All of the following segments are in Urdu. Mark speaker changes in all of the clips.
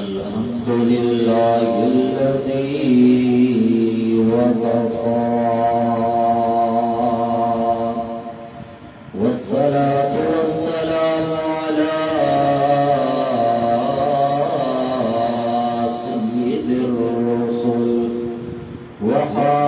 Speaker 1: الحمد لله الذي وكفى والصلاة والسلام على سيد الرسل وخاتم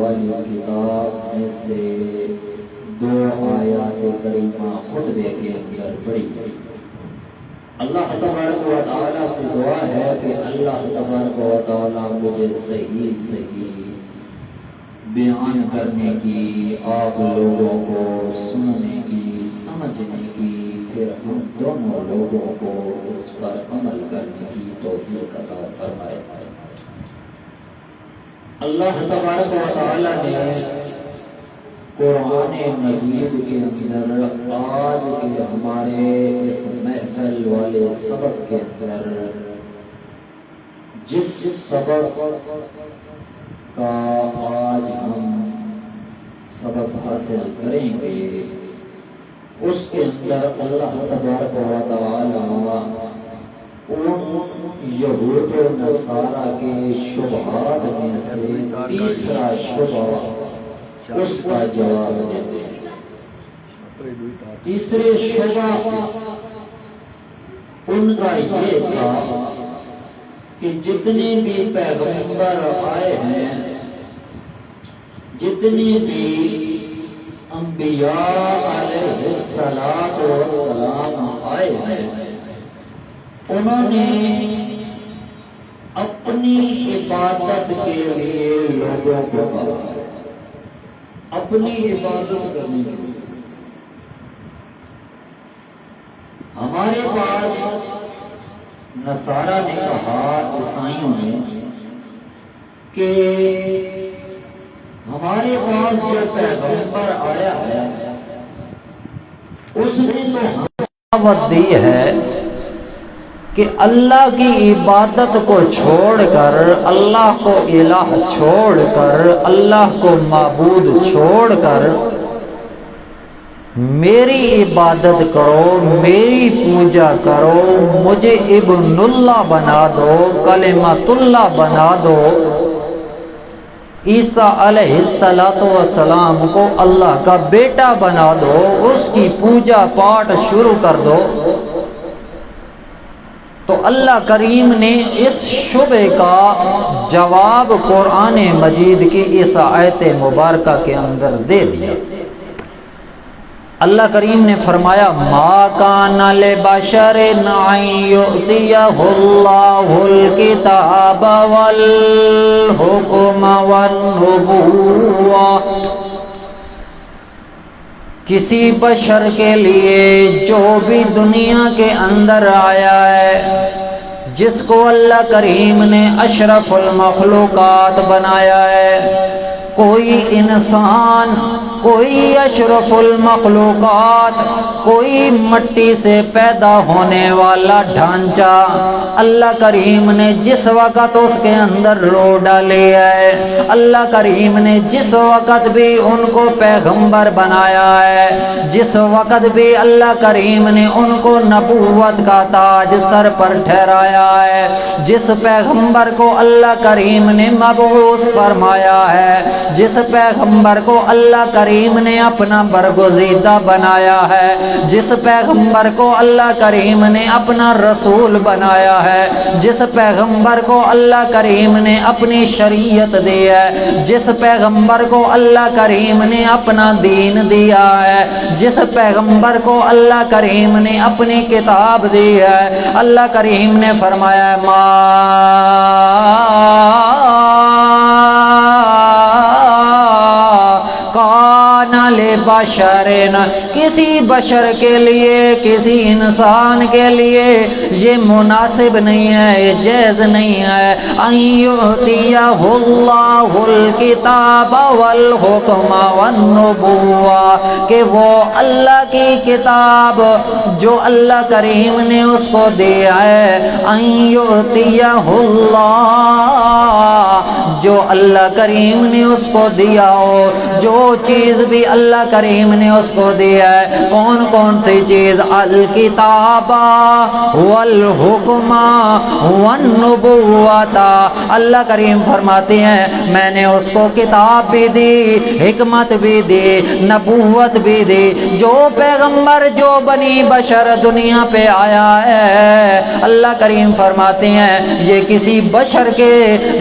Speaker 1: والی کتاب میں سے 2 آیات کریمہ خطبے کے اندر پڑھی۔ اللہ تبارک و تعالیٰ سے دعا ہے کہ اللہ تبارک و تعالیٰ مجھے صحیح بیان کرنے کی، آپ لوگوں کو سننے کی، سمجھنے کی، پھر ہم دونوں لوگوں کو اس پر عمل کرنے کی توفیق عطا فرمائے۔ اللہ تبارک و تعالیٰ نے قرآن مجید کے اندر آج کے ہمارے اس محفل والے سبق کے اندر جس سبق کا آج ہم سبق حاصل کریں گے اس کے اندر اللہ تبارک و تعالیٰ ان یہود و نصارہ کے شبہات میں سے تیسرا شبہ اس کا جواب دیتے ہیں۔ تیسرے شبہ ان کا یہ تھا کہ جتنے بھی پیغمبر آئے ہیں، جتنے بھی انبیاء علیہ السلام آئے ہیں، انہوں نے اپنی عبادت کے لیے لوگوں کو کہا، اپنی عبادت کرنے کے لیے۔ ہمارے پاس نصارہ نے کہا، عیسائیوں نے، کہ ہمارے پاس جو پیغمبر آیا ہے اس نے تو دعوت دی ہے کہ اللہ کی عبادت کو چھوڑ کر، اللہ کو الہ چھوڑ کر، اللہ کو معبود چھوڑ کر میری عبادت کرو، میری پوجا کرو، مجھے ابن اللہ بنا دو، کلمۃ اللہ بنا دو، عیسیٰ علیہ السلام کو اللہ کا بیٹا بنا دو، اس کی پوجا پاٹ شروع کر دو۔ تو اللہ کریم نے اس شبہ کا جواب قرآن مجید کی اس آیت مبارکہ کے اندر دے دیا۔ اللہ کریم نے فرمایا، ما کان لبشر ان یؤتیہ اللہ الکتاب والحکم والنبوہ، کسی بشر کے لیے جو بھی دنیا کے اندر آیا ہے، جس کو اللہ کریم نے اشرف المخلوقات بنایا ہے، کوئی انسان، کوئی اشرف المخلوقات، کوئی مٹی سے پیدا ہونے والا ڈھانچہ اللہ کریم نے جس وقت اس کے اندر روح ڈالی ہے، اللہ کریم نے جس وقت بھی ان کو پیغمبر بنایا ہے، جس وقت بھی اللہ کریم نے ان کو نبوت کا تاج سر پر ٹھہرایا ہے، جس پیغمبر کو اللہ کریم نے مبعوث فرمایا ہے، جس پیغمبر کو اللہ کریم نے اپنا برگزیدہ بنایا ہے، جس پیغمبر کو اللہ کریم نے اپنا رسول بنایا ہے، جس پیغمبر کو اللہ کریم نے اپنی شریعت دی ہے، جس پیغمبر کو اللہ کریم نے اپنا دین دیا ہے، جس پیغمبر کو اللہ کریم نے اپنی کتاب دی ہے، اللہ کریم نے فرمایا ما کان لبشرن، کسی بشر کے لیے، کسی انسان کے لیے یہ مناسب نہیں ہے، یہ جائز نہیں ہے ان یؤتیہ اللہ الکتاب والحکم والنبوہ، کہ وہ اللہ کی کتاب جو اللہ کریم نے اس کو دیا ہے، ان یؤتیہ اللہ، جو اللہ کریم نے اس کو دیا ہو، جو چیز بھی اللہ کریم نے اس کو دیا ہے، کون کون سی چیز؟ الکتاب والحکم والنبوۃ، اللہ کریم فرماتے ہیں میں نے اس کو کتاب بھی دی، حکمت بھی دی، نبوت بھی دی۔ جو پیغمبر، جو بنی بشر دنیا پہ آیا ہے، اللہ کریم فرماتے ہیں یہ کسی بشر کے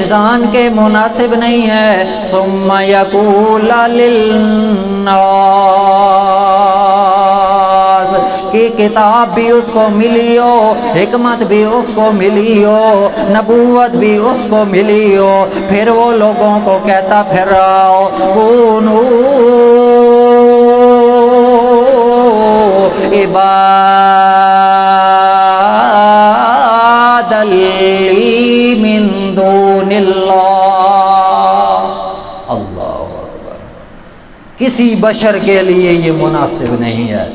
Speaker 1: ذہن کے مناسب نہیں ہے. ثم یقول للناس کہ کتاب بھی اس کو ملی ہو, حکمت بھی اس کو ملی ہو, نبوت بھی اس کو ملی ہو, پھر وہ لوگوں کو کہتا پھر رہا ہو کونو عبادا لی من دون اللہ. اللہ اکبر. کسی بشر کے لیے یہ مناسب نہیں ہے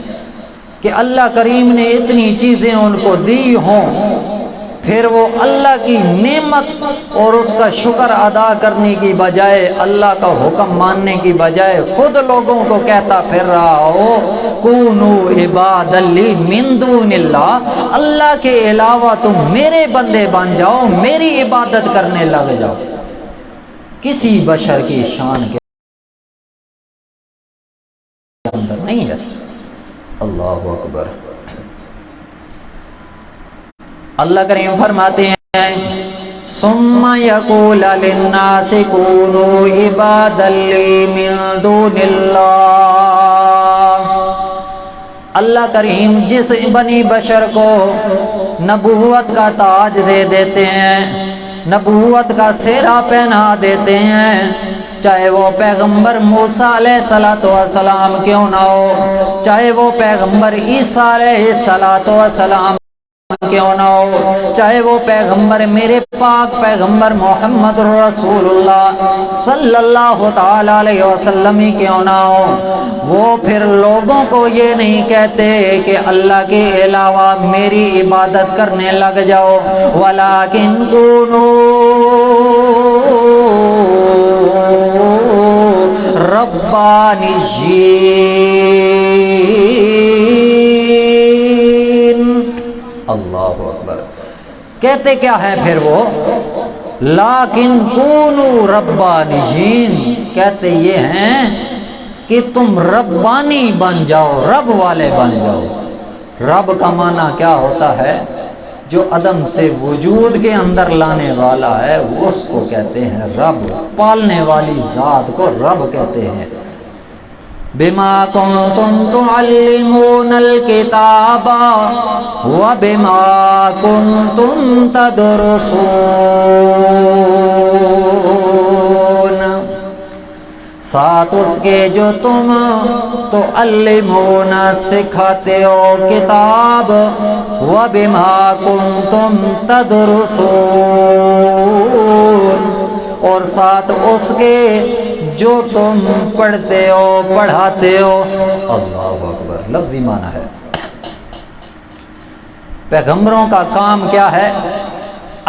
Speaker 1: کہ اللہ کریم نے اتنی چیزیں ان کو دی ہوں, پھر وہ اللہ کی نعمت اور اس کا شکر ادا کرنے کی بجائے, اللہ کا حکم ماننے کی بجائے خود لوگوں کو کہتا پھر رہا ہو کونو عبادا لی من دون اللہ, اللہ کے علاوہ تم میرے بندے بن جاؤ, میری عبادت کرنے لگ جاؤ. کسی بشر کی شان کے اندر نہیں ہے. اللہ اکبر. اللہ کریم فرماتے ہیں ثم یقول للناس کونوا عبادا لی من دون اللہ. اللہ کریم جس بنی بشر کو نبوت کا تاج دے دیتے ہیں, نبوت کا سہرا پہنا دیتے ہیں, چاہے وہ پیغمبر موسیٰ علیہ السلام کیوں نہ ہو, چاہے وہ پیغمبر عیسیٰ علیہ السلام کیوں نہ ہو, چاہے وہ پیغمبر میرے پاک پیغمبر محمد رسول اللہ صلی اللہ تعالی علیہ وسلم ہی کیوں نہ ہو, وہ پھر لوگوں کو یہ نہیں کہتے کہ اللہ کے علاوہ میری عبادت کرنے لگ جاؤ, ولیکن کونوا ربانیین. اللہ اکبر. کہتے کیا ہے پھر وہ لیکن کونو ربانیین, کہتے یہ ہیں کہ تم ربانی بن جاؤ, رب والے بن جاؤ. رب کا معنی کیا ہوتا ہے؟ جو عدم سے وجود کے اندر لانے والا ہے اس کو کہتے ہیں رب, پالنے والی ذات کو رب کہتے ہیں. بما کنتم تعلمون الکتاب وبما کنتم تدرسون, ساتھ اس کے جو تم تعلمون سکھاتے ہو کتاب, وبما کنتم تدرسون, اور ساتھ اس کے جو تم پڑھتے ہو پڑھاتے ہو. اللہ اکبر. لفظی معنی ہے پیغمبروں کا کام کیا ہے؟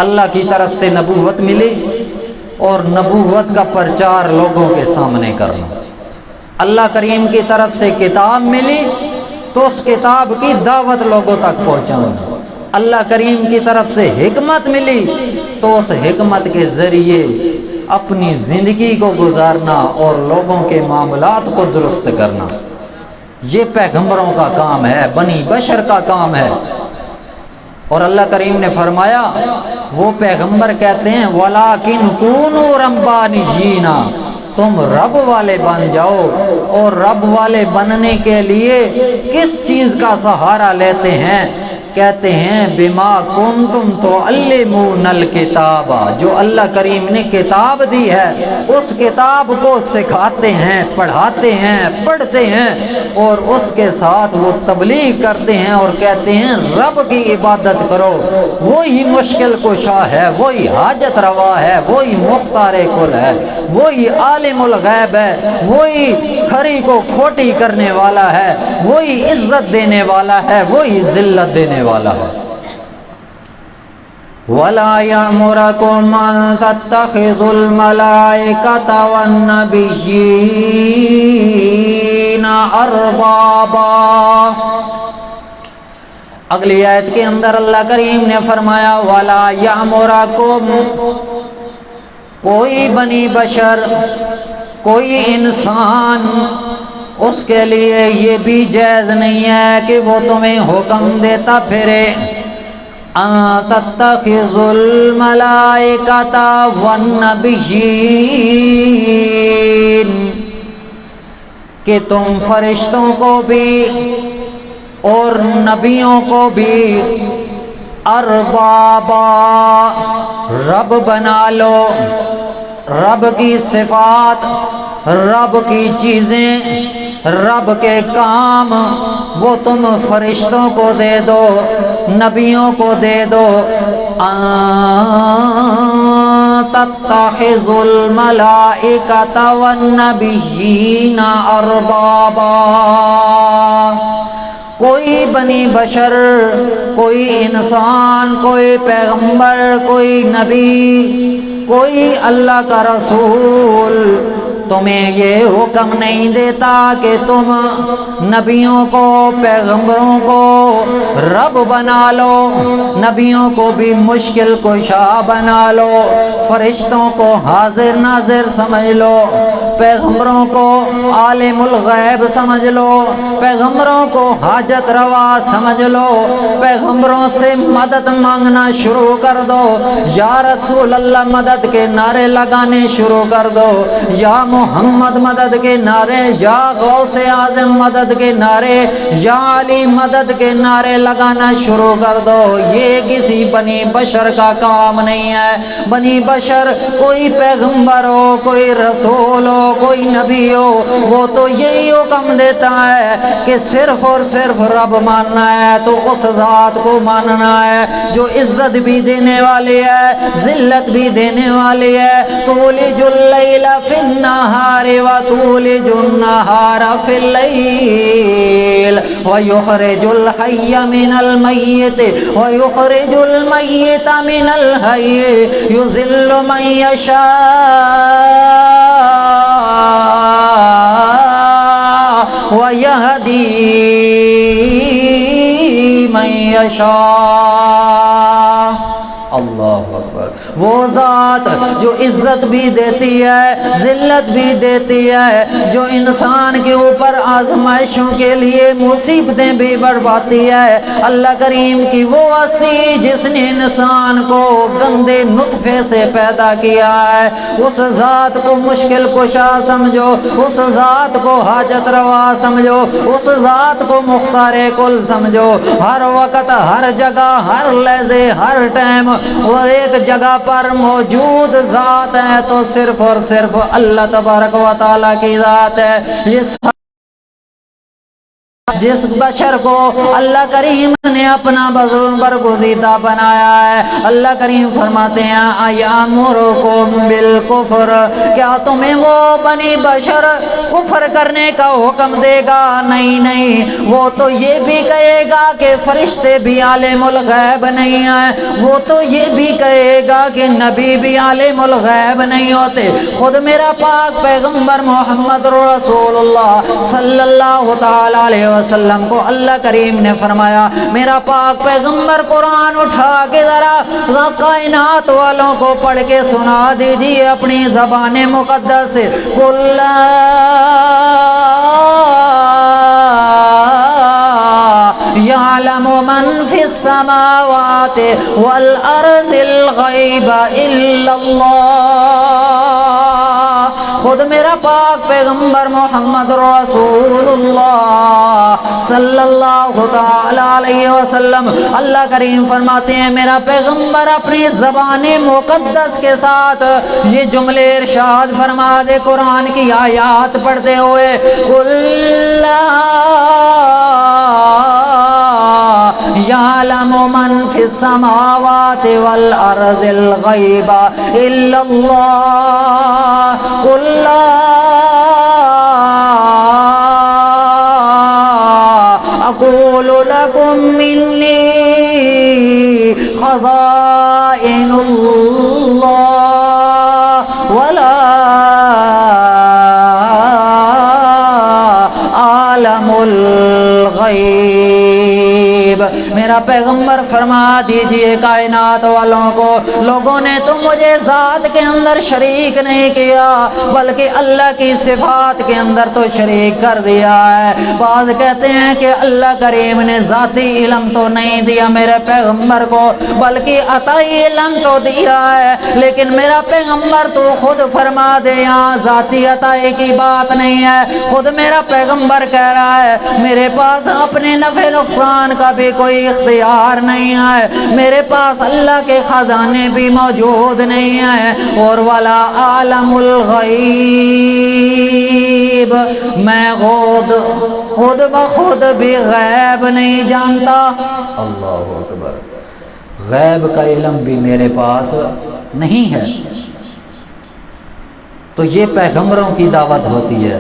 Speaker 1: اللہ کی طرف سے نبوت ملی اور نبوت کا پرچار لوگوں کے سامنے کرنا. اللہ کریم کی طرف سے کتاب ملی تو اس کتاب کی دعوت لوگوں تک پہنچانا. اللہ کریم کی طرف سے حکمت ملی تو اس حکمت کے ذریعے اپنی زندگی کو گزارنا اور لوگوں کے معاملات کو درست کرنا. یہ پیغمبروں کا کام ہے, بنی بشر کا کام ہے. اور اللہ کریم نے فرمایا وہ پیغمبر کہتے ہیں وَلَٰكِن كُونُوا رَبَّانِيِّينَ, تم رب والے بن جاؤ. اور رب والے بننے کے لیے کس چیز کا سہارا لیتے ہیں؟ کہتے ہیں بما کنتم تعلمون الکتاب, جو اللہ کریم نے کتاب دی ہے اس کتاب کو سکھاتے ہیں, پڑھاتے ہیں, پڑھتے ہیں, اور اس کے ساتھ وہ تبلیغ کرتے ہیں اور کہتے ہیں رب کی عبادت کرو. وہی مشکل کشا ہے, وہی حاجت روا ہے, وہی مختار کل ہے, وہی عالم الغیب ہے, وہی کھری کو کھوٹی کرنے والا ہے, وہی عزت دینے والا ہے, وہی ذلت دینے والا ہے. وَلَا يَأْمُرَكُمْ أَن تَتَّخِذُوا الْمَلَائِكَةَ وَالنَّبِيِّينَ أَرْبَابًا. اگلی آیت کے اندر اللہ کریم نے فرمایا وَلَا يَأْمُرَكُمْ, کوئی بنی بشر, کوئی انسان, اس کے لیے یہ بھی جائز نہیں ہے کہ وہ تمہیں حکم دیتا پھرے أن تتخذوا الملائكة والنبيين کہ تم فرشتوں کو بھی اور نبیوں کو بھی اربابا رب بنا لو. رب کی صفات، رب کی چیزیں، رب کے کام وہ تم فرشتوں کو دے دو، نبیوں کو دے دو. تتخذوا الملائکۃ والنبیین اربابا. کوئی بنی بشر، کوئی انسان، کوئی پیغمبر، کوئی نبی، کوئی اللہ کا رسول تمہیں یہ حکم نہیں دیتا کہ تم نبیوں کو، پیغمبروں کو رب بنا لو، نبیوں کو بھی مشکل کشا بنا لو، فرشتوں کو حاضر ناظر سمجھ لو، پیغمبروں کو عالم الغیب سمجھ لو، پیغمبروں کو حاجت روا سمجھ لو، پیغمبروں سے مدد مانگنا شروع کر دو. یا رسول اللہ مدد کے نعرے لگانے شروع کر دو، یا محمد مدد کے نعرے، یا غوث اعظم مدد کے نعرے، یا علی مدد کے نعرے لگانا شروع کر دو. یہ کسی بنی بشر کا کام نہیں ہے. بنی بشر کوئی پیغمبر ہو، کوئی رسول ہو، کوئی نبی ہو، وہ تو یہی حکم دیتا ہے کہ صرف اور صرف رب ماننا ہے تو اس ذات کو ماننا ہے جو عزت بھی دینے والی ہے، ذلت بھی دینے والی ہے. تولج اللیل فی النہار وتولج النہار فی اللیل ویخرج الحی من المیت ویخرج المیت من الحی یضل من یشاء وَيَهْدِي مَن يَشَاءُ. اللہ اکبر. وہ ذات جو عزت بھی دیتی ہے، ذلت بھی دیتی ہے، جو انسان کے اوپر آزمائشوں کے لیے مصیبتیں بھی برپاتی ہے. اللہ کریم کی وہ ہستی جس نے انسان کو گندے نطفے سے پیدا کیا ہے، اس ذات کو مشکل کشا سمجھو، اس ذات کو حاجت روا سمجھو، اس ذات کو مختار کل سمجھو. ہر وقت، ہر جگہ، ہر لحظے، ہر ٹائم وہ ایک جگہ پر موجود ذات ہے تو صرف اور صرف اللہ تبارک و تعالیٰ کی ذات ہے. جس بشر کو اللہ کریم نے اپنا برگزیدہ بنایا ہے، اللہ کریم فرماتے ہیں ایامرکم بالکفر، کیا تمہیں وہ بنی بشر کفر کرنے کا حکم دے گا؟ نہیں نہیں، وہ تو یہ بھی کہے گا کہ فرشتے بھی عالم الغیب نہیں ہیں، وہ تو یہ بھی کہے گا کہ نبی بھی عالم الغیب نہیں ہوتے. خود میرا پاک پیغمبر محمد رسول اللہ صلی اللہ تعالی علیہ وسلم کو اللہ کریم نے فرمایا، میرا پاک پیغمبر قرآن اٹھا کے ذرا کائنات والوں کو پڑھ کے سنا دیجیے اپنی زبان مقدس سے. قل یعلم من فی السماوات والارض الغیب الا اللہ. خود میرا پاک پیغمبر محمد رسول اللہ صلی اللہ تعالی علیہ وسلم اللہ کریم فرماتے ہیں، میرا پیغمبر اپنی زبان مقدس کے ساتھ یہ جملے ارشاد فرما دے قرآن کی آیات پڑھتے ہوئے. قل یعلم من فی السماوات والارض الغیب الا اللہ. قل اقول لکم منی خزائن اللہ ولا عالم الغیب. میرا پیغمبر فرما دیجئے کائنات والوں کو، لوگوں نے تو مجھے ذات کے اندر شریک نہیں کیا بلکہ اللہ کی صفات کے اندر تو شریک کر دیا ہے۔ بعض کہتے ہیں کہ اللہ کریم نے ذاتی علم تو نہیں دیا میرے پیغمبر کو بلکہ عطائی علم تو دیا ہے، لیکن میرا پیغمبر تو خود فرما دے یہاں ذاتی عطائی کی بات نہیں ہے۔ خود میرا پیغمبر کہہ رہا ہے میرے پاس اپنے نفع نقصان کا بھی کوئی اختیار نہیں ہے، میرے پاس اللہ کے خزانے بھی موجود نہیں ہیں، اور ولا عالم الغیب، میں خود بخود بھی غیب نہیں جانتا۔ اللہ اکبر، غیب کا علم بھی میرے پاس نہیں ہے۔ تو یہ پیغمبروں کی دعوت ہوتی ہے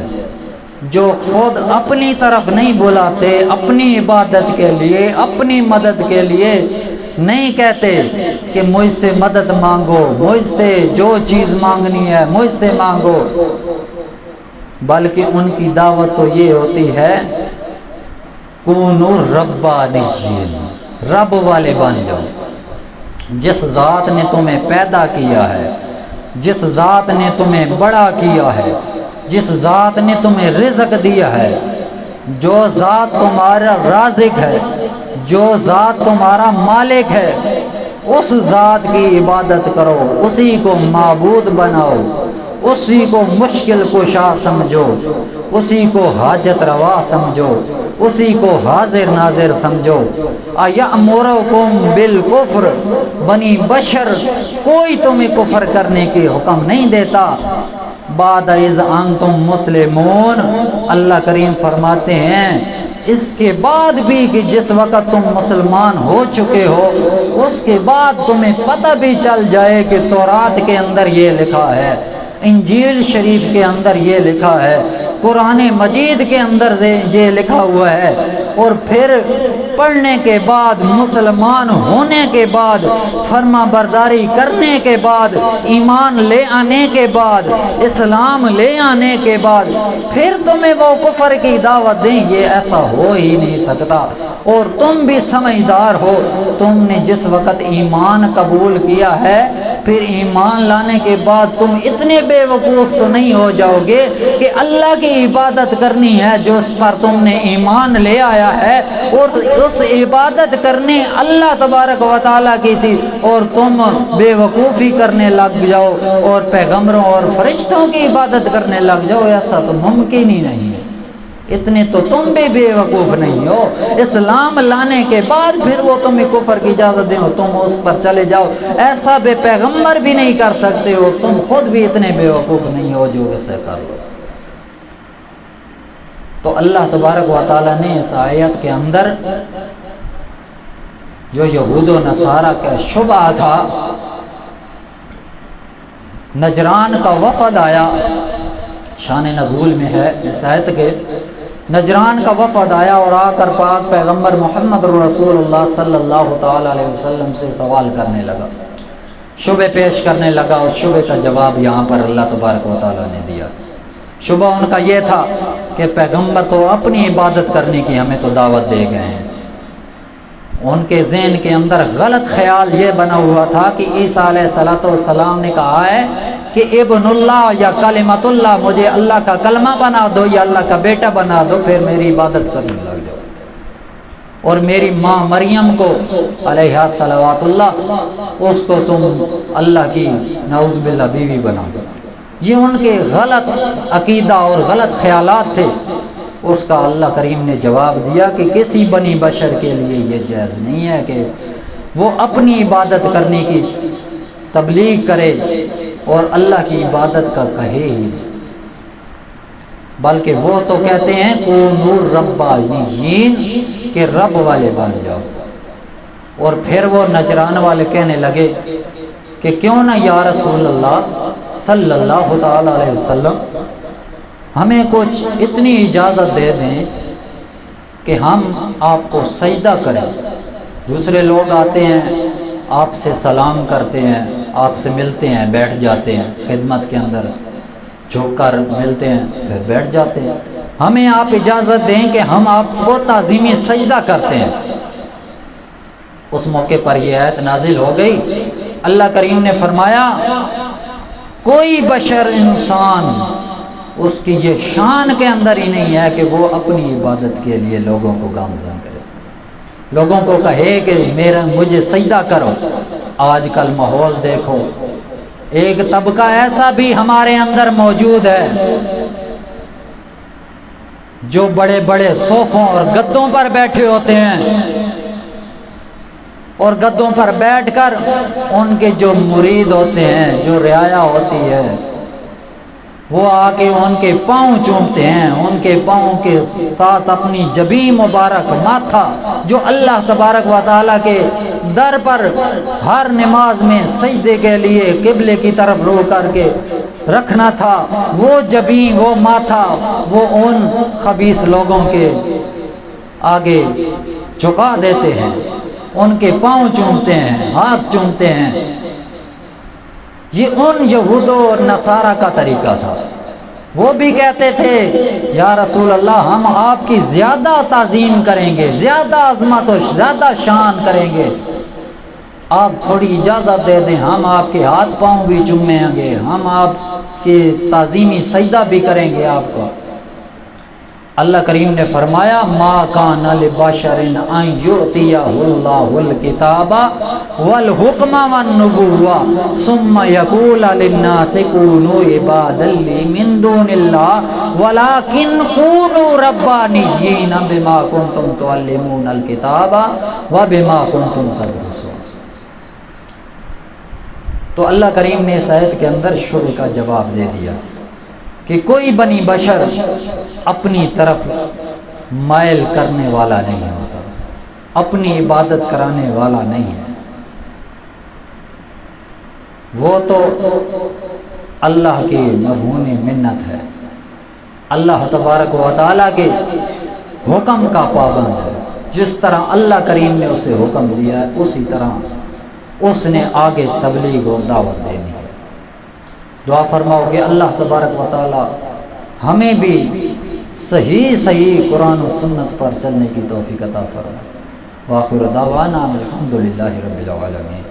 Speaker 1: جو خود اپنی طرف نہیں بلاتے، اپنی عبادت کے لیے، اپنی مدد کے لیے نہیں کہتے کہ مجھ سے مدد مانگو، مجھ سے جو چیز مانگنی ہے مجھ سے مانگو، بلکہ ان کی دعوت تو یہ ہوتی ہے کونوا ربانیین، رب والے بن جاؤ۔ جس ذات نے تمہیں پیدا کیا ہے، جس ذات نے تمہیں بڑا کیا ہے، جس ذات نے تمہیں رزق دیا ہے، جو ذات تمہارا رازق ہے، جو ذات تمہارا مالک ہے، اس ذات کی عبادت کرو، اسی کو معبود بناؤ، اسی کو مشکل کشا سمجھو، اسی کو حاجت روا سمجھو، اسی کو حاضر ناظر سمجھو۔ اَیَأْمُرُکُم بِالْکُفْرِ، بنی بشر کوئی تمہیں کفر کرنے کے حکم نہیں دیتا بعد اذ انتم مسلمون، اللہ کریم فرماتے ہیں اس کے بعد بھی کہ جس وقت تم مسلمان ہو چکے ہو اس کے بعد تمہیں پتہ بھی چل جائے کہ تورات کے اندر یہ لکھا ہے، انجیل شریف کے اندر یہ لکھا ہے، قرآن مجید کے اندر یہ لکھا ہوا ہے، اور پھر پڑھنے کے بعد، مسلمان ہونے کے بعد، فرما برداری کرنے کے بعد، ایمان لے آنے کے بعد، اسلام لے آنے کے بعد پھر تمہیں وہ کفر کی دعوت دیں، یہ ایسا ہو ہی نہیں سکتا۔ اور تم بھی سمجھدار ہو، تم نے جس وقت ایمان قبول کیا ہے پھر ایمان لانے کے بعد تم اتنے بے وقوف تو نہیں ہو جاؤ گے کہ اللہ کی عبادت کرنی ہے جو اس پر تم نے ایمان لے آیا ہے، اور اس عبادت کرنے اللہ تبارک و تعالیٰ کی تھی، اور تم بے وقوفی کرنے لگ جاؤ اور پیغمبروں اور فرشتوں کی عبادت کرنے لگ جاؤ، ایسا تو ممکن ہی نہیں ہے۔ اتنے تو تم بھی بے وقوف نہیں ہو، اسلام لانے کے بعد پھر وہ تمہیں کفر کی اجازت دیں اور تم اس پر چلے جاؤ، ایسا بے پیغمبر بھی نہیں کر سکتے، اور تم خود بھی اتنے بے وقوف نہیں ہو جو اسے کر لو۔ تو اللہ تبارک و تعالیٰ نے اس آیت کے اندر جو یہود و نصارہ کا شبہ تھا، نجران کا وفد آیا، شان نزول میں ہے اس آیت کے، نجران کا وفد آیا اور آ کر پاک پیغمبر محمد رسول اللہ صلی اللہ تعالی علیہ وسلم سے سوال کرنے لگا، شبہ پیش کرنے لگا۔ اس شبہ کا جواب یہاں پر اللہ تبارک و تعالیٰ نے دیا۔ شبہ ان کا یہ تھا کہ پیغمبر تو اپنی عبادت کرنے کی ہمیں تو دعوت دے گئے ہیں، ان کے ذہن کے اندر غلط خیال یہ بنا ہوا تھا کہ عیسیٰ علیہ السلام نے کہا ہے کہ ابن اللہ یا کلمۃ اللہ، مجھے اللہ کا کلمہ بنا دو یا اللہ کا بیٹا بنا دو، پھر میری عبادت کرنے لگ جاؤ، اور میری ماں مریم کو علیہا صلوات اللہ اس کو تم اللہ کی نعوذ باللہ بیوی بنا دو۔ یہ ان کے غلط عقیدہ اور غلط خیالات تھے۔ اس کا اللہ کریم نے جواب دیا کہ کسی بنی بشر کے لیے یہ جائز نہیں ہے کہ وہ اپنی عبادت کرنے کی تبلیغ کرے اور اللہ کی عبادت کا کہے ہی نہیں، بلکہ وہ تو کہتے ہیں کونوا ربانیین کہ رب والے بن جاؤ۔ اور پھر وہ نجران والے کہنے لگے کہ کیوں نہ یا رسول اللہ صلی اللہ تعالی علیہ وسلم ہمیں کچھ اتنی اجازت دے دیں کہ ہم آپ کو سجدہ کریں۔ دوسرے لوگ آتے ہیں، آپ سے سلام کرتے ہیں، آپ سے ملتے ہیں، بیٹھ جاتے ہیں، خدمت کے اندر جھک کر ملتے ہیں پھر بیٹھ جاتے ہیں، ہمیں آپ اجازت دیں کہ ہم آپ کو تعظیمی سجدہ کرتے ہیں۔ اس موقع پر یہ آیت نازل ہو گئی۔ اللہ کریم نے فرمایا کوئی بشر انسان اس کی یہ شان کے اندر ہی نہیں ہے کہ وہ اپنی عبادت کے لیے لوگوں کو گامزن کرے، لوگوں کو کہے کہ مجھے سجدہ کرو۔ آج کل ماحول دیکھو، ایک طبقہ ایسا بھی ہمارے اندر موجود ہے جو بڑے بڑے صوفوں اور گدوں پر بیٹھے ہوتے ہیں، اور گدوں پر بیٹھ کر ان کے جو مرید ہوتے ہیں، جو رعایا ہوتی ہے، وہ آ کے ان کے پاؤں چومتے ہیں، ان کے پاؤں کے ساتھ اپنی جبین مبارک، ماتھا جو اللہ تبارک و تعالیٰ کے در پر ہر نماز میں سجدے کے لیے قبلے کی طرف رو کر کے رکھنا تھا، وہ جبین، وہ ماتھا، وہ ان خبیث لوگوں کے آگے جھکا دیتے ہیں، ان کے پاؤں چومتے ہیں، ہاتھ چومتے ہیں۔ یہ ان یہود اور نصارہ کا طریقہ تھا۔ وہ بھی کہتے تھے یا رسول اللہ ہم آپ کی زیادہ تعظیم کریں گے، زیادہ عظمت اور زیادہ شان کریں گے، آپ تھوڑی اجازت دے دیں، ہم آپ کے ہاتھ پاؤں بھی چومیں گے، ہم آپ کے تعظیمی سجدہ بھی کریں گے آپ کو۔ اللہ کریم نے فرمایا ما کان لبشر ان یؤتیہ اللہ الکتاب والحکم والنبوہ ثم یقول للناس کونوا عبادا لی من دون اللہ ولکن کونوا ربانیین بما کنتم تعلمون الکتاب وبما کنتم تدرسون۔ تو اللہ کریم نے اس آیت کے اندر شبہ کا جواب دے دیا کہ کوئی بنی بشر اپنی طرف مائل کرنے والا نہیں ہوتا، اپنی عبادت کرانے والا نہیں ہے، وہ تو اللہ کی مرہون منت ہے، اللہ تبارک و تعالیٰ کے حکم کا پابند ہے۔ جس طرح اللہ کریم نے اسے حکم دیا ہے اسی طرح اس نے آگے تبلیغ اور دعوت دینی ہے۔ دعا فرماؤ کہ اللہ تبارک و تعالی ہمیں بھی صحیح قرآن و سنت پر چلنے کی توفیق عطا فرمائے۔ وآخر دعوانا الحمدللہ رب العالمین۔